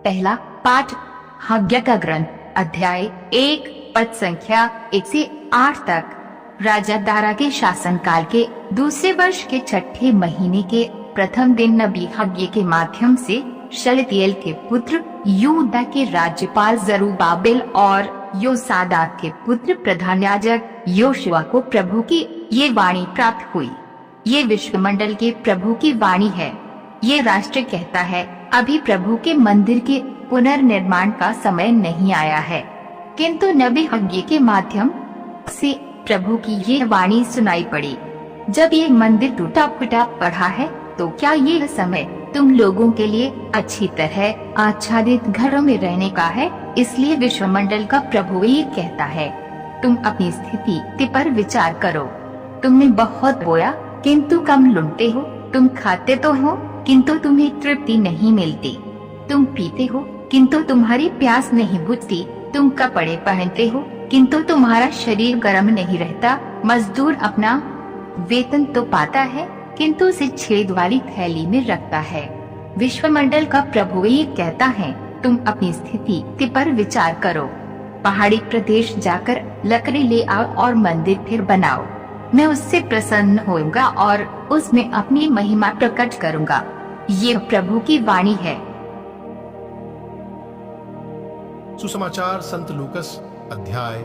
पहला पाठ हग्य का ग्रंथ, अध्याय 1, पद संख्या 1 से 8 तक। राजा दारा के शासनकाल के दूसरे वर्ष के छठे महीने के प्रथम दिन नबी हग्य के माध्यम से शलतियेल के पुत्र यहूदा के राज्यपाल जरुब्बाबेल और योसादाक के पुत्र प्रधान याजक योशुआ को प्रभु की ये वाणी प्राप्त हुई। ये विश्वमंडल के प्रभु की वाणी है। ये राष्ट्र कहता है, अभी प्रभु के मंदिर के पुनर्निर्माण का समय नहीं आया है, किंतु नबी हग्य के माध्यम से प्रभु की ये वाणी सुनाई पड़ी। जब ये मंदिर टूटा फूटा पड़ा है, तो क्या ये समय तुम लोगों के लिए अच्छी तरह आच्छादित घरों में रहने का है? इसलिए विश्वमंडल का प्रभु ये कहता है, तुम अपनी स्थिति पर विचार करो। तुमने बहुत बोया किंतु कम लुटते हो, तुम खाते तो हो किंतु तुम्हें तृप्ति नहीं मिलती, तुम पीते हो किंतु तुम्हारी प्यास नहीं बुझती, तुम कपड़े पहनते हो किंतु तुम्हारा शरीर गर्म नहीं रहता, मजदूर अपना वेतन तो पाता है किंतु उसे छेद वाली थैली में रखता है। विश्वमंडल का प्रभु ये कहता है, तुम अपनी स्थिति पर विचार करो। पहाड़ी प्रदेश जाकर लकड़ी ले आओ और मंदिर फिर बनाओ। मैं उससे प्रसन्न होऊंगा और उसमें अपनी महिमा प्रकट करूंगा। ये प्रभु की वाणी है। सुसमाचार संत लूकस अध्याय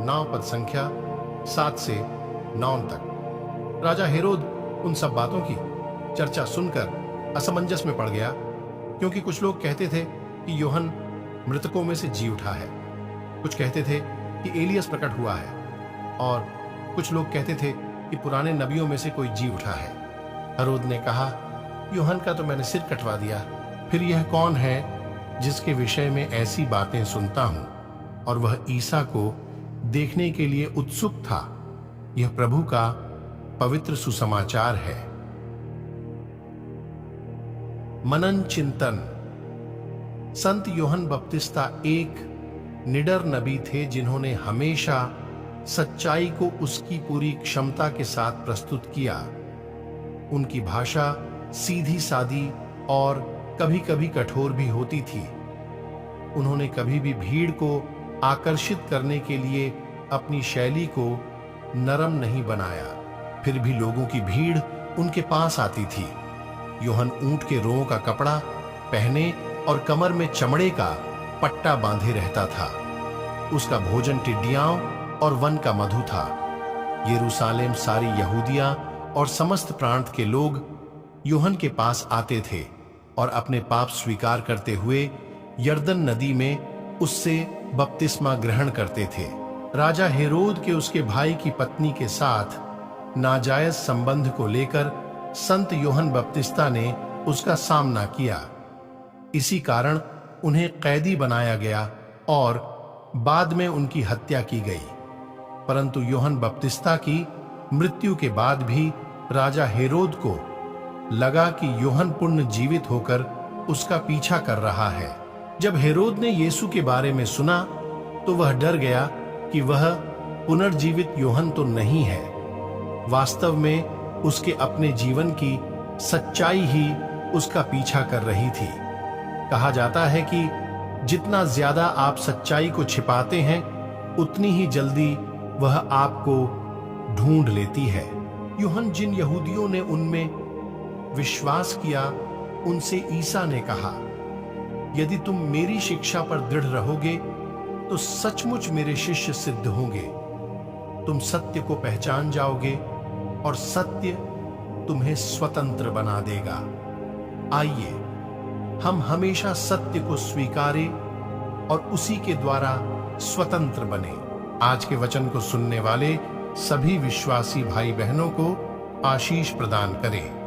9 पद संख्या 7 से 9 तक। राजा हेरोद उन सब बातों की चर्चा सुनकर असमंजस में पड़ गया, क्योंकि कुछ लोग कहते थे कि यूहन्ना मृतकों में से जी उठा है, कुछ कहते थे कि एलियस प्रकट हुआ है, और कुछ लोग कहते थे कि पुराने नबियों में से कोई जी उठा है। हेरोद ने कहा, यूहन्ना का तो मैंने सिर कटवा दिया, फिर यह कौन है जिसके विषय में ऐसी बातें सुनता हूं? और वह ईसा को देखने के लिए उत्सुक था। यह प्रभु का पवित्र सुसमाचार है। मनन चिंतन। संत यूहन्ना बपतिस्ता एक निडर नबी थे, जिन्होंने हमेशा सच्चाई को उसकी पूरी क्षमता के साथ प्रस्तुत किया। उनकी भाषा सीधी सादी और कभी कभी कठोर भी होती थी। उन्होंने कभी भी भीड़ को आकर्षित करने के लिए अपनी शैली को नरम नहीं बनाया, फिर भी लोगों की भीड़ उनके पास आती थी। यूहन्ना ऊंट के रोओं का कपड़ा पहने और कमर में चमड़े का पट्टा बांधे रहता था। उसका भोजन टिड्डियां और वन का मधु था। यरूशलेम, सारी यहूदिया और समस्त प्रांत के लोग यूहन्ना के पास आते थे और अपने पाप स्वीकार करते हुए यरदन नदी में उससे बपतिस्मा ग्रहण करते थे। राजा हेरोद के उसके भाई की पत्नी के साथ नाजायज संबंध को लेकर संत यूहन्ना बपतिस्ता ने उसका सामना किया। इसी कारण उन्हें कैदी बनाया गया और बाद में उनकी हत्या की गई। परंतु यूहन्ना बपतिस्ता की मृत्यु के बाद भी राजा हेरोद को लगा कि यूहन्ना पुनर्जीवित होकर उसका पीछा कर रहा है। जब हेरोद ने यीशु के बारे में सुना तो वह डर गया कि वह पुनर्जीवित यूहन्ना तो नहीं है। वास्तव में उसके अपने जीवन की सच्चाई ही उसका पीछा कर रही थी। कहा जाता है कि जितना ज्यादा आप सच्चाई को छिपाते हैं, उतनी ही जल्दी वह आपको ढूंढ लेती है। यूहन्ना जिन यहूदियों ने उनमें विश्वास किया, उनसे ईसा ने कहा, यदि तुम मेरी शिक्षा पर दृढ़ रहोगे तो सचमुच मेरे शिष्य सिद्ध होंगे। तुम सत्य को पहचान जाओगे और सत्य तुम्हें स्वतंत्र बना देगा। आइए हम हमेशा सत्य को स्वीकारें और उसी के द्वारा स्वतंत्र बने। आज के वचन को सुनने वाले सभी विश्वासी भाई बहनों को आशीष प्रदान करें।